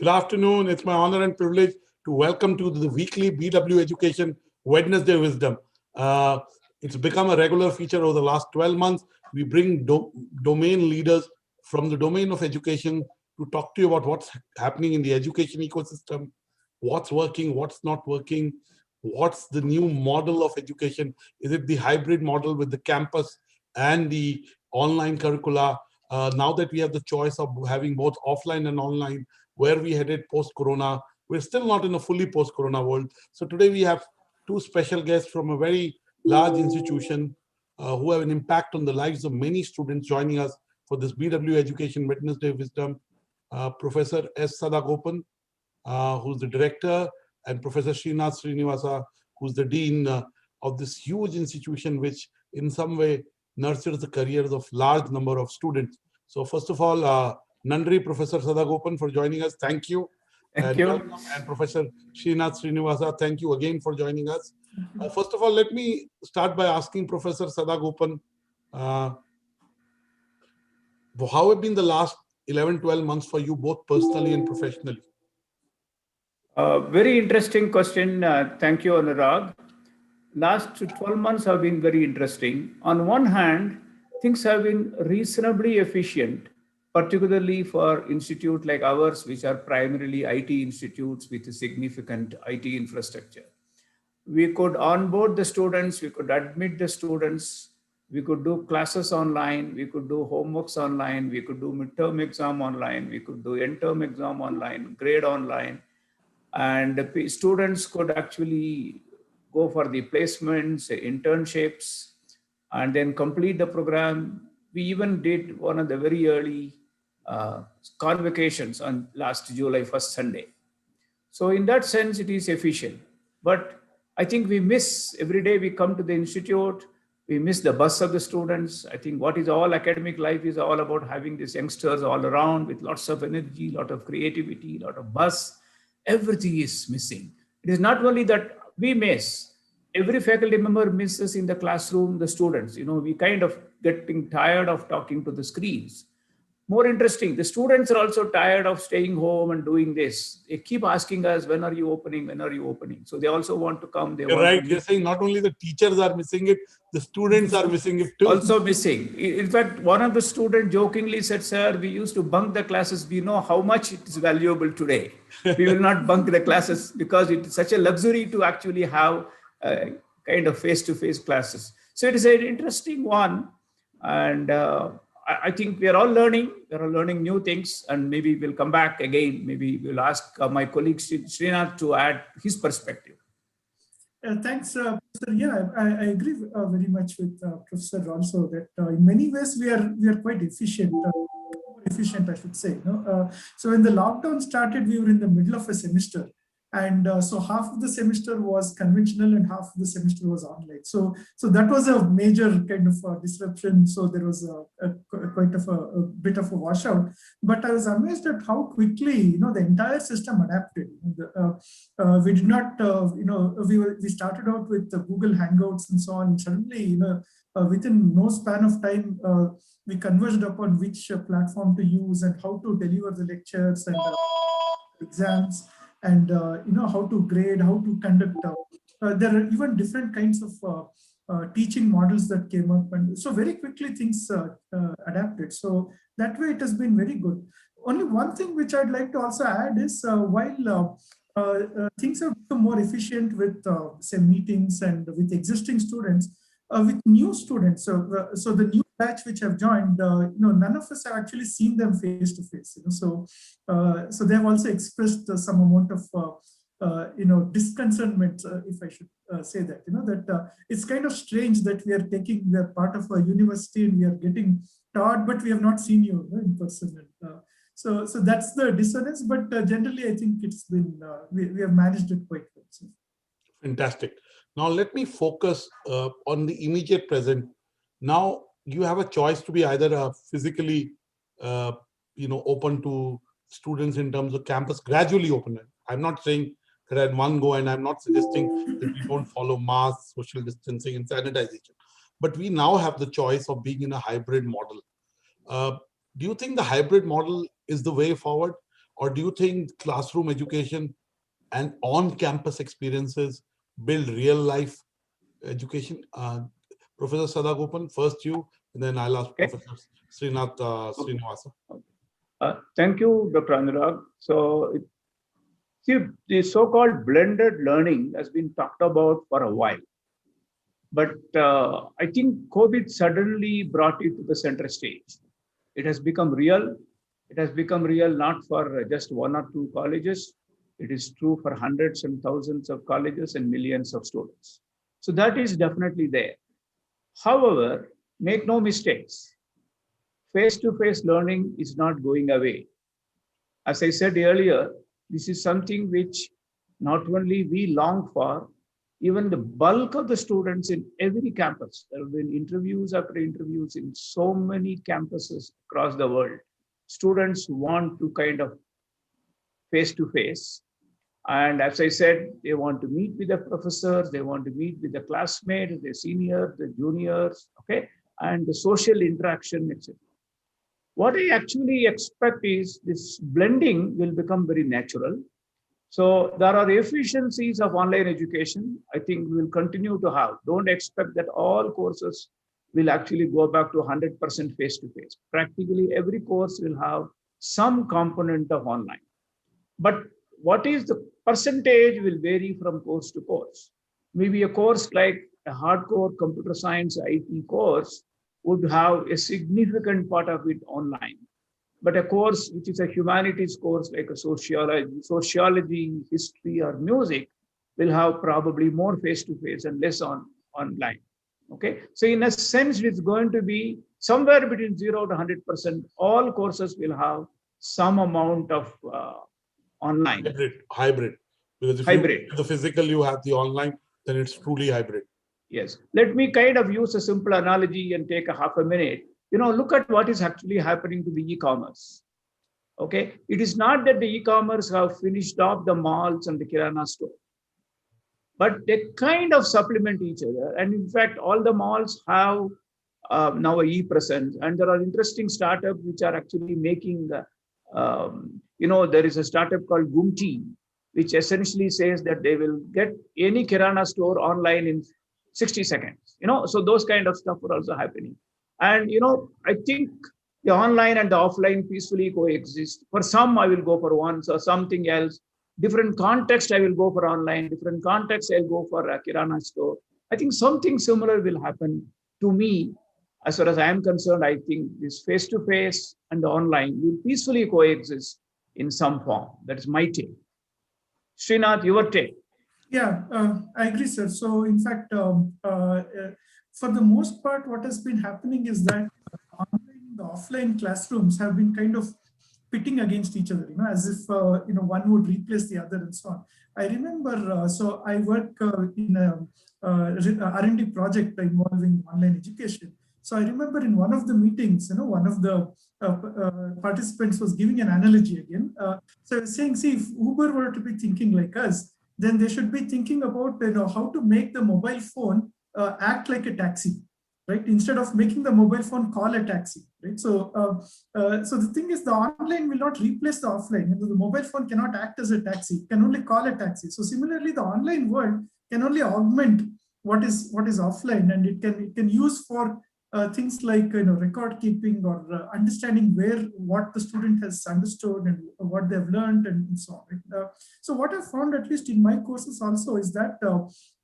Good afternoon. It's my honor and privilege to welcome to the weekly BW Education Wednesday Wisdom. It's become a regular feature over the last 12 months. We bring domain leaders from the domain of education to talk to you about what's happening in the education ecosystem, what's working, what's not working, what's the new model of education. Is it the hybrid model with the campus and the online curricula? Now that we have the choice of having both offline and online, where we headed post-corona. We're still not in a fully post-corona world. So today we have two special guests from a very large institution who have an impact on the lives of many students joining us for this BW Education Wednesday Wisdom. Professor S. Sadagopan, who's the director, and Professor Srinath Srinivasa, who's the dean of this huge institution, which in some way nurtures the careers of large number of students. So first of all, Nandri, Professor Sadagopan, for joining us. Thank you. Thank you. And Professor Srinath Srinivasa, thank you again for joining us. First of all, let me start by asking Professor Sadagopan, how have been the last 11, 12 months for you, both personally and professionally? Very interesting question. Thank you, Anurag. Last 12 months have been very interesting. On one hand, things have been reasonably efficient, particularly for institutes like ours, which are primarily IT institutes with a significant IT infrastructure. We could onboard the students, we could admit the students, we could do classes online, we could do homeworks online, we could do midterm exam online, we could do end-term exam online, grade online, and the students could actually go for the placements, internships, and then complete the program. We even did one of the very early convocations on last July 1st Sunday. So in that sense, it is efficient. But I think we miss, every day we come to the institute, we miss the buzz of the students. I think what is all academic life is all about having these youngsters all around with lots of energy, lot of creativity, lot of buzz. Everything is missing. It is not only that we miss, every faculty member misses in the classroom, the students. We kind of getting tired of talking to the screens. More interesting, the students are also tired of staying home and doing this. They keep asking us, when are you opening? When are you opening? So they also want to come. You're right. You're saying not only the teachers are missing it, the students are missing it too. Also missing. In fact, one of the students jokingly said, sir, we used to bunk the classes. We know how much it is valuable today. We will not bunk the classes because it is such a luxury to actually have kind of face-to-face classes. So it is an interesting one. And I think we are all learning. We are all learning new things, and maybe we'll come back again. Maybe we'll ask my colleague Srinath to add his perspective. Thanks, Professor. Yeah, I agree very much with Professor also that in many ways we are quite efficient. Efficient, I should say. So when the lockdown started, we were in the middle of a semester. And so half of the semester was conventional and half of the semester was online. So that was a major kind of disruption. So there was quite of a bit of a washout. But I was amazed at how quickly, the entire system adapted. We did not, we started out with Google Hangouts and so on. And suddenly, within no span of time, we converged upon which platform to use and how to deliver the lectures and exams. And how to grade, how to conduct. There are even different kinds of teaching models that came up, and so very quickly things adapted. So that way, it has been very good. Only one thing which I'd like to also add is while things have become more efficient with say meetings and with existing students, with new students. So the new batch which have joined, none of us have actually seen them face to face. So they have also expressed some amount of disconcernment, if I should say that. That it's kind of strange that we are part of a university and we are getting taught, but we have not seen you in person. So that's the dissonance. But generally, I think it's been we have managed it quite well. So. Fantastic. Now let me focus on the immediate present. Now you have a choice to be either physically, open to students in terms of campus, gradually open. I'm not saying that at one go, and I'm not suggesting that we don't follow masks, social distancing, and sanitization. But we now have the choice of being in a hybrid model. Do you think the hybrid model is the way forward? or do you think classroom education and on-campus experiences build real-life education? Professor Sadagopan, first you, and then I'll ask Professor Srinath Srinivasa. Thank you, Dr. Anurag. So, see, the so-called blended learning has been talked about for a while. But I think COVID suddenly brought it to the center stage. It has become real. It has become real not for just one or two colleges. It is true for hundreds and thousands of colleges and millions of students. So that is definitely there. However, make no mistakes. Face-to-face learning is not going away. As I said earlier, this is something which not only we long for, even the bulk of the students in every campus. There have been interviews after interviews in so many campuses across the world. Students want to kind of face-to-face. And as I said, they want to meet with the professors, they want to meet with the classmates, the seniors, the juniors, okay, and the social interaction, etc. What I actually expect is this blending will become very natural. So there are efficiencies of online education. I think we will continue to have. Don't expect that all courses will actually go back to 100% face-to-face. Practically every course will have some component of online. But what is the percentage will vary from course to course. Maybe a course like a hardcore computer science IT course would have a significant part of it online. But a course which is a humanities course like a sociology, history, or music will have probably more face-to-face and less online. Okay, so in a sense, it's going to be somewhere between 0 to 100%. All courses will have some amount of online. Hybrid. Because if hybrid. You have the physical, you have the online, then it's truly hybrid. Yes. Let me kind of use a simple analogy and take a half a minute. Look at what is actually happening to the e-commerce. Okay. It is not that the e-commerce have finished off the malls and the kirana store, but they kind of supplement each other. And in fact, all the malls have now a e-presence, and there are interesting startups which are actually making, there is a startup called Gumti, which essentially says that they will get any kirana store online in 60 seconds. So those kind of stuff are also happening. And, I think the online and the offline peacefully coexist. For some, I will go for one, so something else. Different context, I will go for online. Different context, I'll go for a kirana store. I think something similar will happen to me. As far as I am concerned, I think this face-to-face and the online will peacefully coexist in some form. That is my take. Srinath, your take. Yeah, I agree, sir. So in fact, for the most part, what has been happening is that online, the offline classrooms have been kind of pitting against each other, as if, one would replace the other and so on. I remember, so I work in a R&D project involving online education. So I remember in one of the meetings, one of the participants was giving an analogy again. So I was saying, see, if Uber were to be thinking like us, then they should be thinking about how to make the mobile phone act like a taxi, right? Instead of making the mobile phone call a taxi, right? So, so the thing is, the online will not replace the offline. The mobile phone cannot act as a taxi; it can only call a taxi. So similarly, the online world can only augment what is offline, and it can use for things like record keeping or understanding what the student has understood and what they've learned and so on. Right? So what I've found, at least in my courses also, is that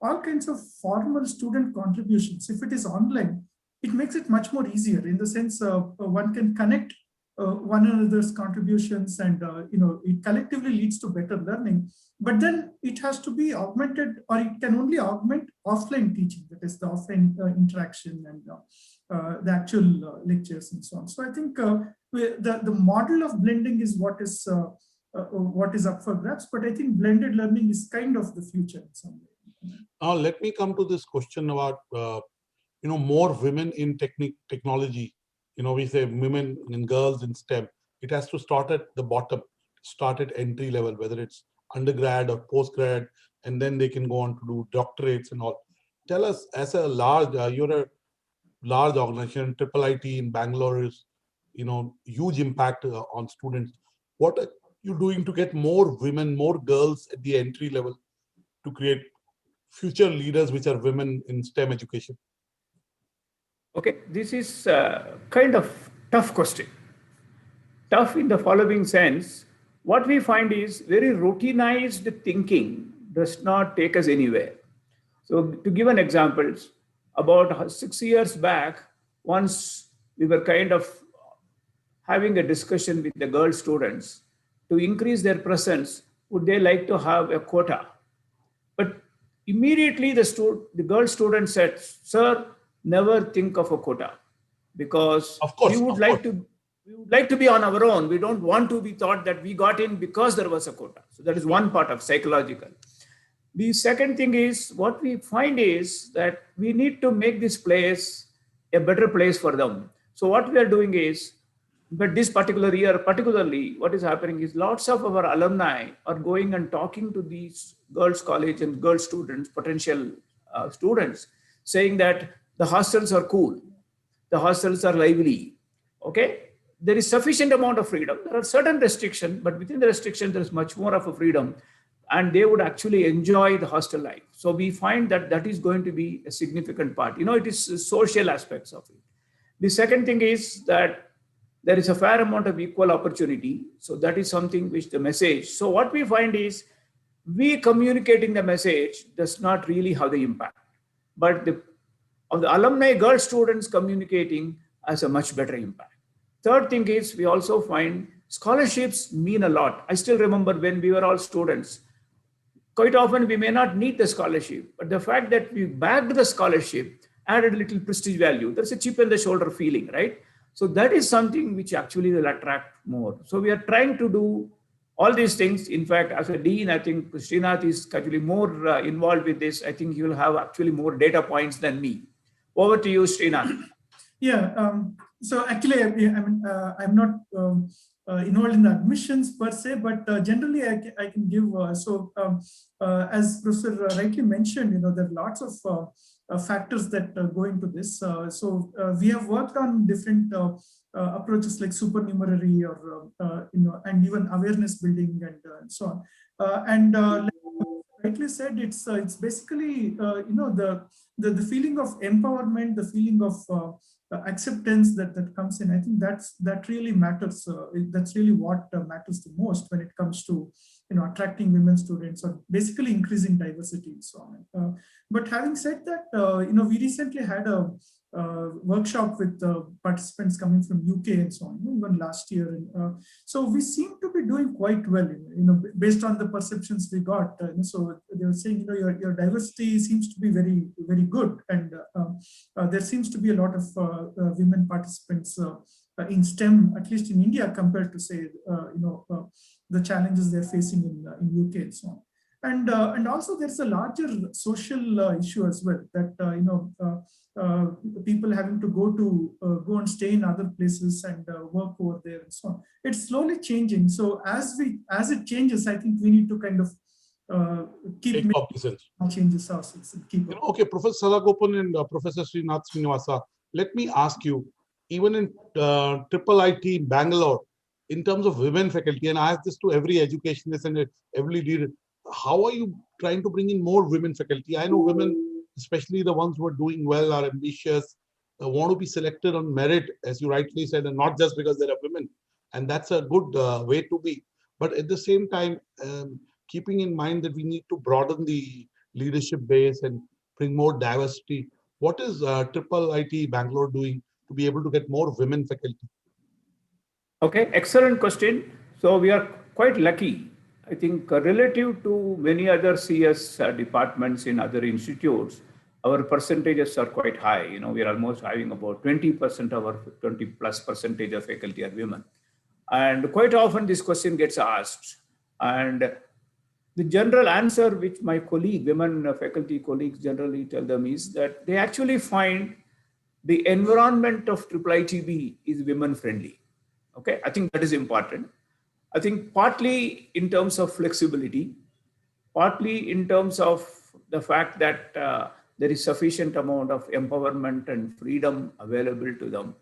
all kinds of formal student contributions, if it is online, it makes it much more easier in the sense one can connect one another's contributions, and it collectively leads to better learning. But then it has to be augmented, or it can only augment offline teaching, that is the offline interaction and the actual lectures and so on. So I think the model of blending is what is up for grabs, but I think blended learning is kind of the future in some way. Now let me come to this question about more women in technology. We say women and girls in STEM. It has to start at the bottom, start at entry level, whether it's undergrad or postgrad, and then they can go on to do doctorates and all. Tell us, as a large, you're a large organization, IIIT in Bangalore is, huge impact on students. What you doing to get more women, more girls at the entry level to create future leaders which are women in STEM education? Okay, this is kind of tough question. Tough in the following sense. What we find is very routinized thinking does not take us anywhere. So to give an example, about 6 years back, once we were kind of having a discussion with the girl students to increase their presence, would they like to have a quota? But immediately the girl student said, "Sir, never think of a quota, because Of course, we would like to be on our own. We don't want to be thought that we got in because there was a quota." So that is one part of psychological. The second thing is, what we find is that we need to make this place a better place for them. So what we are doing is, but this particular year, particularly, what is happening is lots of our alumni are going and talking to these girls' college and girls' students, potential students, saying that the hostels are cool, the hostels are lively. Okay, there is sufficient amount of freedom. There are certain restrictions, but within the restriction, there is much more of a freedom, and they would actually enjoy the hostel life. So we find that that is going to be a significant part. It is social aspects of it. The second thing is that there is a fair amount of equal opportunity. So that is something which the message. So what we find is, we communicating the message does not really have the impact, but the alumni girl students communicating has a much better impact. Third thing is, we also find scholarships mean a lot. I still remember when we were all students, quite often we may not need the scholarship, but the fact that we backed the scholarship added a little prestige value. There's a chip in the shoulder feeling, right? So that is something which actually will attract more. So we are trying to do all these things. In fact, as a dean, I think Srinath is actually more involved with this. I think he will have actually more data points than me. Over to you, Srinath. Yeah. So actually, I'm not involved in the admissions per se, but generally I can give. As Professor rightly mentioned, there are lots of factors that go into this. We have worked on different approaches like supernumerary or and even awareness building and so on. Like rightly said, it's basically the feeling of empowerment, the feeling of acceptance that comes in. I think that really matters. That's really what matters the most when it comes to attracting women students or basically increasing diversity and so on. But having said that, we recently had a workshop with participants coming from UK and so on, even last year. So we seem to be doing quite well, based on the perceptions we got. So they were saying, your diversity seems to be very, very good. And there seems to be a lot of women participants in STEM, at least in India, compared to, say, the challenges they're facing in UK and so on. And also there's a larger social issue as well, that people having to go and stay in other places and work over there and so on. It's slowly changing. So as it changes, I think we need to kind of keep making changes ourselves and keep. Okay, Professor Sadagopan and Professor Srinath Srinivasa, let me ask you, even in Triple IT Bangalore, in terms of women faculty, and I ask this to every educationist and every leader, how are you trying to bring in more women faculty? I know women, especially the ones who are doing well, are ambitious, want to be selected on merit, as you rightly said, and not just because they are women. And that's a good way to be. But at the same time, keeping in mind that we need to broaden the leadership base and bring more diversity, what is Triple IT Bangalore doing to be able to get more women faculty? Okay, excellent question. So we are quite lucky. I think relative to many other CS departments in other institutes, our percentages are quite high. We are almost having about 20% of our 20+ percentage of faculty are women. And quite often this question gets asked. And the general answer which my women faculty colleagues generally tell them is that they actually find the environment of IIITB is women friendly. Okay, I think that is important. I think partly in terms of flexibility, partly in terms of the fact that there is sufficient amount of empowerment and freedom available to them.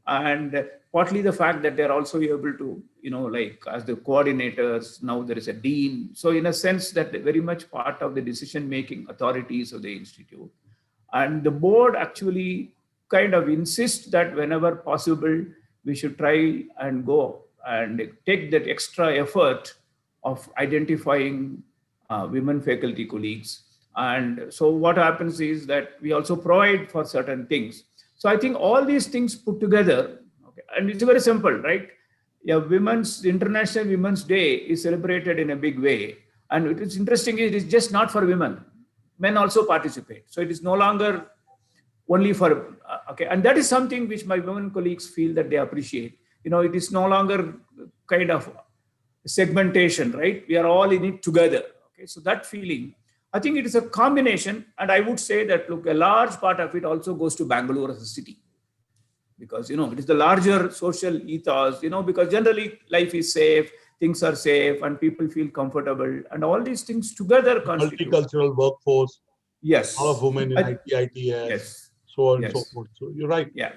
And partly the fact that they're also able to, like as the coordinators, now there is a dean. So in a sense that they're very much part of the decision-making authorities of the institute. And the board actually kind of insists that whenever possible, we should try and go and take that extra effort of identifying women faculty colleagues. And so what happens is that we also provide for certain things. So I think all these things put together, okay, and it's very simple, right? Yeah, International Women's Day is celebrated in a big way. And it is interesting, it is just not for women. Men also participate. So it is no longer only for, okay. And that is something which my women colleagues feel that they appreciate. It is no longer kind of segmentation, right? We are all in it together. Okay, so that feeling, I think it is a combination. And I would say that, look, a large part of it also goes to Bangalore as a city. Because, it is the larger social ethos, because generally life is safe, things are safe, and people feel comfortable. And all these things together constitute. Multicultural workforce. Yes. A lot of women in IT, ITS, yes. so on and so forth. So you're right. Yeah.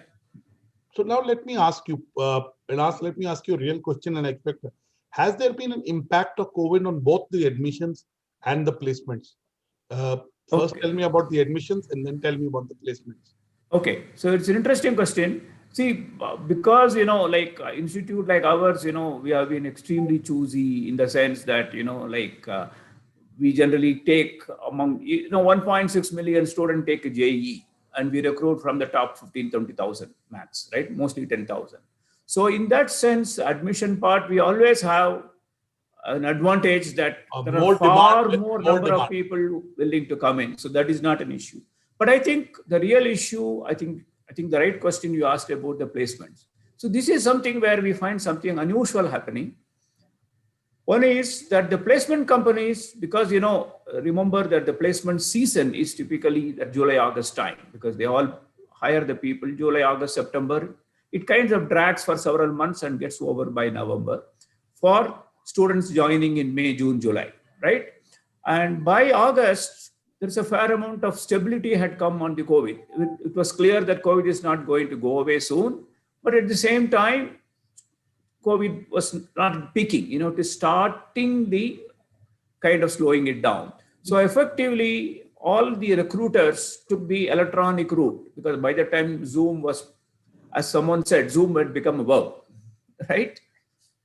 So now let me ask you, let me ask you a real question and expect. Has there been an impact of COVID on both the admissions and the placements? First, tell me about the admissions and then tell me about the placements. Okay, so it's an interesting question. See, because, like institute like ours, we have been extremely choosy in the sense that, we generally take among, 1.6 million students take a JEE, and we recruit from the top 15, 20,000 max, right? Mostly 10,000. So in that sense, admission part, we always have an advantage that there are far more number of people willing to come in. So that is not an issue. But I think the real issue, I think the right question you asked about the placements. So this is something where we find something unusual happening. One is that the placement companies, because, remember that the placement season is typically the July, August time, because they all hire the people July, August, September. It kind of drags for several months and gets over by November for students joining in May, June, July, right? And by August, there's a fair amount of stability had come on the COVID. It was clear that COVID is not going to go away soon, but at the same time, COVID was not peaking, it is starting the kind of slowing it down. So effectively, all the recruiters took the electronic route, because by the time Zoom was, as someone said, Zoom had become a verb, right?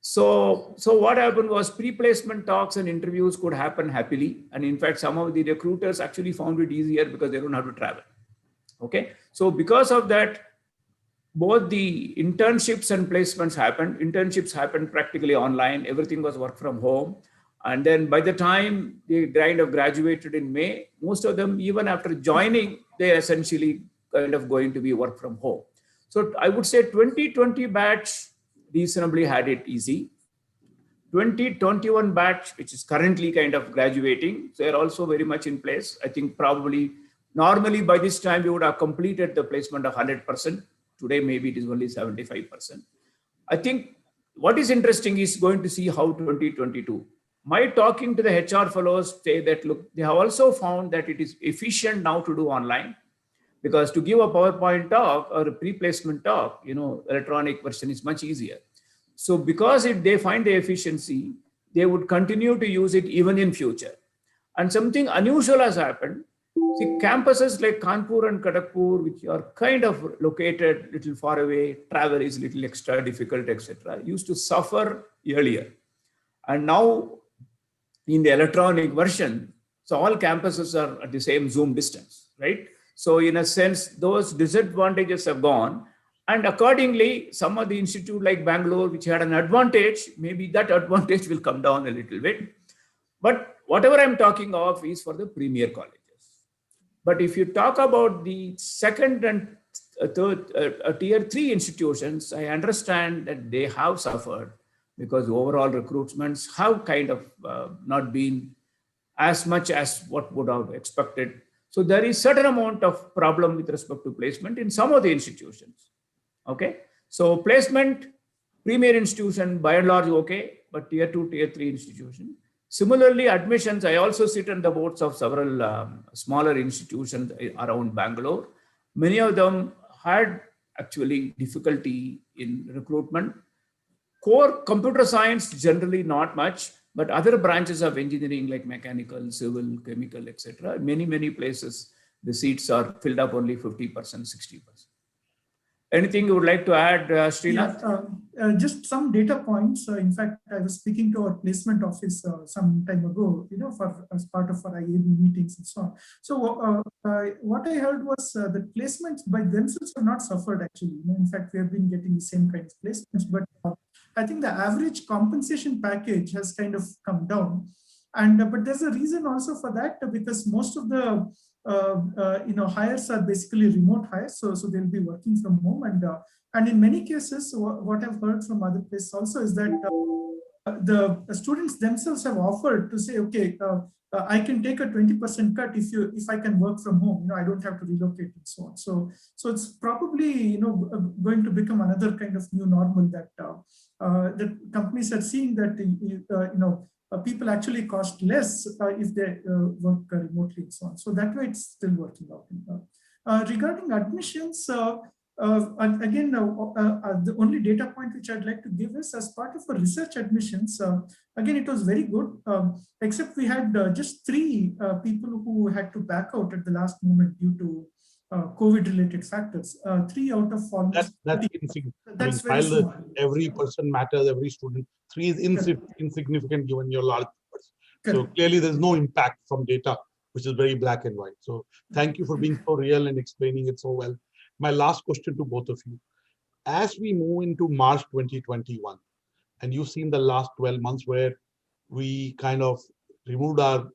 So what happened was pre-placement talks and interviews could happen happily. And in fact, some of the recruiters actually found it easier because they don't have to travel. Okay. So because of that, both the internships and placements happened. Internships happened practically online. Everything was work from home. And then by the time they kind of graduated in May, most of them, even after joining, they essentially kind of going to be work from home. So I would say 2020 batch reasonably had it easy. 2021 batch, which is currently kind of graduating, they're also very much in place. I think probably normally by this time we would have completed the placement of 100%. Today, maybe it is only 75%. I think what is interesting is going to see how 2022. My talking to the HR fellows say that, look, they have also found that it is efficient now to do online, because to give a PowerPoint talk or a pre-placement talk, electronic version is much easier. So because if they find the efficiency, they would continue to use it even in future. And something unusual has happened. See, campuses like Kanpur and Kharagpur, which are kind of located a little far away, travel is a little extra difficult, etc., used to suffer earlier. And now in the electronic version, so all campuses are at the same Zoom distance, right? So in a sense, those disadvantages have gone. And accordingly, some of the institute like Bangalore, which had an advantage, maybe that advantage will come down a little bit. But whatever I'm talking of is for the premier colleges. But if you talk about the second and third, tier 3 institutions, I understand that they have suffered because overall recruitments have kind of not been as much as what would have expected. So there is certain amount of problem with respect to placement in some of the institutions. Okay. So placement, premier institution by and large, okay, but tier 2, tier 3 institution. Similarly, admissions, I also sit on the boards of several smaller institutions around Bangalore. Many of them had actually difficulty in recruitment. Core computer science, generally not much, but other branches of engineering like mechanical, civil, chemical, etc. Many places, the seats are filled up only 50%, 60%. Anything you would like to add, Srinath? Yeah, just some data points. In fact, I was speaking to our placement office some time ago, as part of our IAB meetings and so on. So what I heard was that placements by themselves have not suffered actually. In fact, we have been getting the same kind of placements, but I think the average compensation package has kind of come down. And but there's a reason also for that, because most of the hires are basically remote hires, so they'll be working from home, and in many cases, what I've heard from other places also is that the students themselves have offered to say, okay, I can take a 20% cut if I can work from home. I don't have to relocate and so on. So it's probably going to become another kind of new normal that that companies are seeing that people actually cost less if they work remotely and so on. So that way it's still working out. Regarding admissions, again, the only data point which I'd like to give is as part of a research admissions, again, it was very good, except we had just 3 people who had to back out at the last moment due to COVID-related factors. 3 out of almost. That's insignificant. That's very small. Every person matters, every student. 3 is insignificant given your large numbers. So clearly there's no impact from data, which is very black and white. So thank you for being so real and explaining it so well. My last question to both of you. As we move into March 2021, and you've seen the last 12 months where we kind of removed our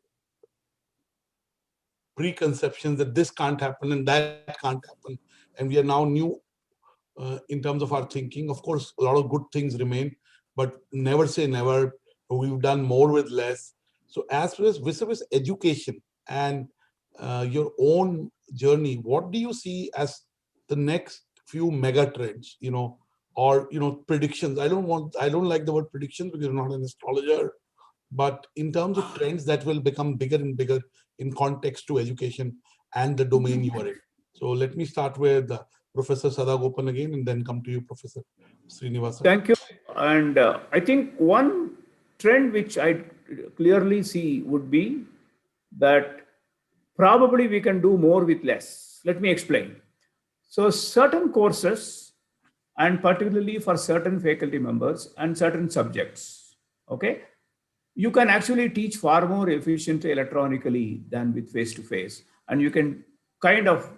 preconceptions that this can't happen and that can't happen. And we are now new in terms of our thinking. Of course, a lot of good things remain, but never say never. We've done more with less. So as far as vis-a-vis education and your own journey, what do you see as the next few mega trends, or predictions? I don't like the word predictions because I'm not an astrologer, but in terms of trends that will become bigger and bigger in context to education and the domain you are in. So let me start with Professor Sadagopan again, and then come to you, Professor Srinivasan. Thank you. And I think one trend which I clearly see would be that probably we can do more with less. Let me explain. So certain courses, and particularly for certain faculty members and certain subjects, okay, you can actually teach far more efficiently electronically than with face-to-face. And you can kind of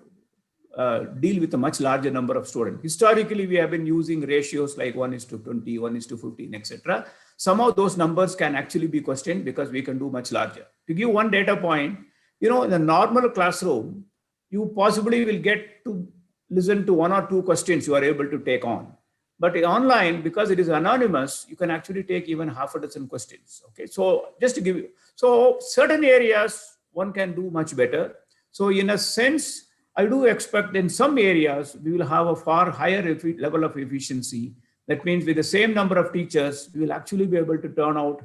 deal with a much larger number of students. Historically, we have been using ratios like 1:20, 1:15, etc. Some of those numbers can actually be questioned because we can do much larger. To give one data point, in a normal classroom, you possibly will get to listen to 1 or 2 questions you are able to take on. But online, because it is anonymous, you can actually take even half a dozen questions. Okay, so just to give you, so certain areas one can do much better. So in a sense, I do expect in some areas we will have a far higher level of efficiency. That means with the same number of teachers, we will actually be able to turn out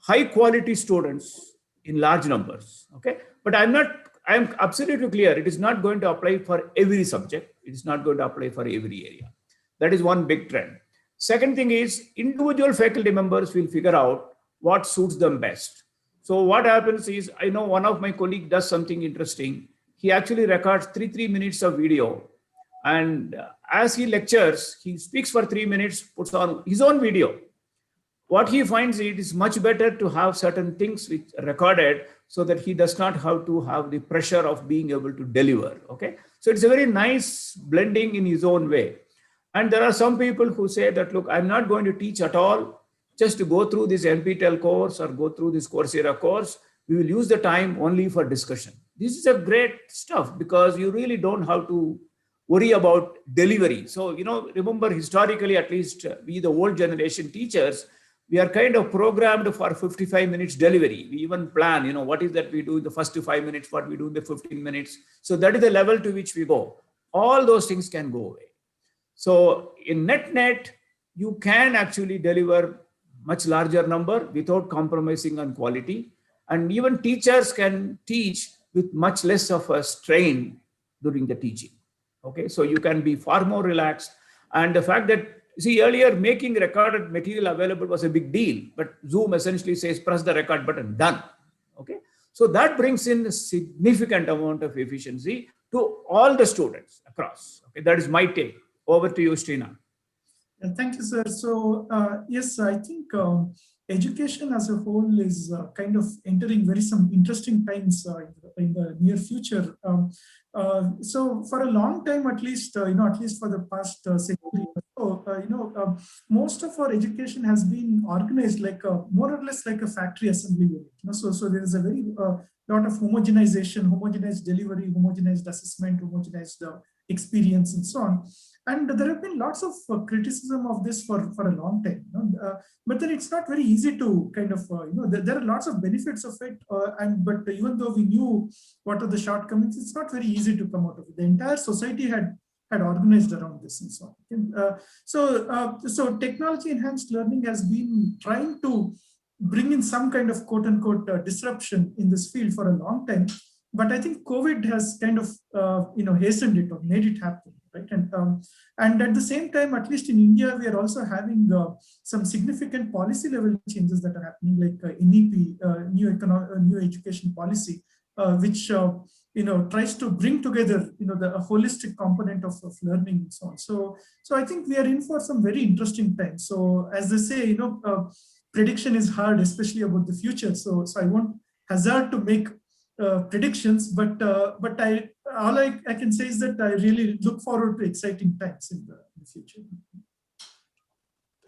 high quality students in large numbers. Okay, but I am absolutely clear it is not going to apply for every subject. It is not going to apply for every area. That is one big trend. Second thing is individual faculty members will figure out what suits them best. So what happens is, I know one of my colleagues does something interesting. He actually records 3 minutes of video. And as he lectures, he speaks for 3 minutes, puts on his own video. What he finds, it is much better to have certain things which recorded so that he does not have to have the pressure of being able to deliver. Okay, so it's a very nice blending in his own way. And there are some people who say that, look, I'm not going to teach at all, just to go through this NPTEL course or go through this Coursera course. We will use the time only for discussion. This is a great stuff because you really don't have to worry about delivery. So, remember historically, at least we, the old generation teachers, we are kind of programmed for 55 minutes delivery. We even plan, what is that we do in the first 5 minutes, what we do in the 15 minutes. So that is the level to which we go. All those things can go away. So in net, you can actually deliver much larger number without compromising on quality. And even teachers can teach with much less of a strain during the teaching. Okay, so you can be far more relaxed. And the fact that, see, earlier making recorded material available was a big deal, but Zoom essentially says press the record button, done. Okay, so that brings in a significant amount of efficiency to all the students across. Okay, that is my take. Over to you, Srinath. Thank you, sir. So yes, I think education as a whole is kind of entering some interesting times in the near future. So for a long time, at least at least for the past century or so, most of our education has been organized like more or less like a factory assembly unit. So there is a very lot of homogenization, homogenized delivery, homogenized assessment, homogenized experience, and so on. And there have been lots of criticism of this for a long time. But then it's not very easy to kind of, there are lots of benefits of it. But even though we knew what are the shortcomings, it's not very easy to come out of it. The entire society had organized around this and so on. So technology enhanced learning has been trying to bring in some kind of quote unquote disruption in this field for a long time. But I think COVID has kind of, hastened it or made it happen. Right. And at the same time, at least in India, we are also having some significant policy level changes that are happening, like NEP, new education policy, which tries to bring together the holistic component of learning and so on. So I think we are in for some very interesting times. So as they say, prediction is hard, especially about the future. So I won't hazard to make predictions, but all I can say is that I really look forward to exciting times in the future.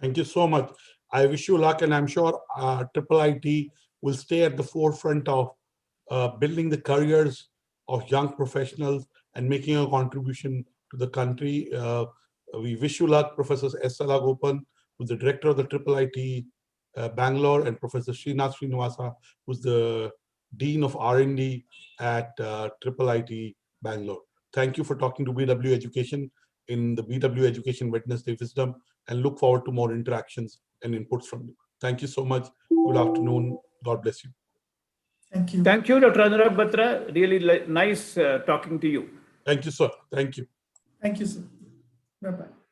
Thank you so much. I wish you luck, and I'm sure IIIT will stay at the forefront of building the careers of young professionals and making a contribution to the country. We wish you luck, Professor S. Salagopan, who's the director of the IIIT Bangalore, and Professor Srinath Srinivasa, who's the Dean of R&D at IIIT Bangalore. Thank you for talking to BW Education in the BW Education Wednesday Wisdom, and look forward to more interactions and inputs from you. Thank you so much. Good afternoon. God bless you. Thank you. Thank you, Dr. Anurag Batra. Really nice talking to you. Thank you, sir. Thank you. Thank you, sir. Bye-bye.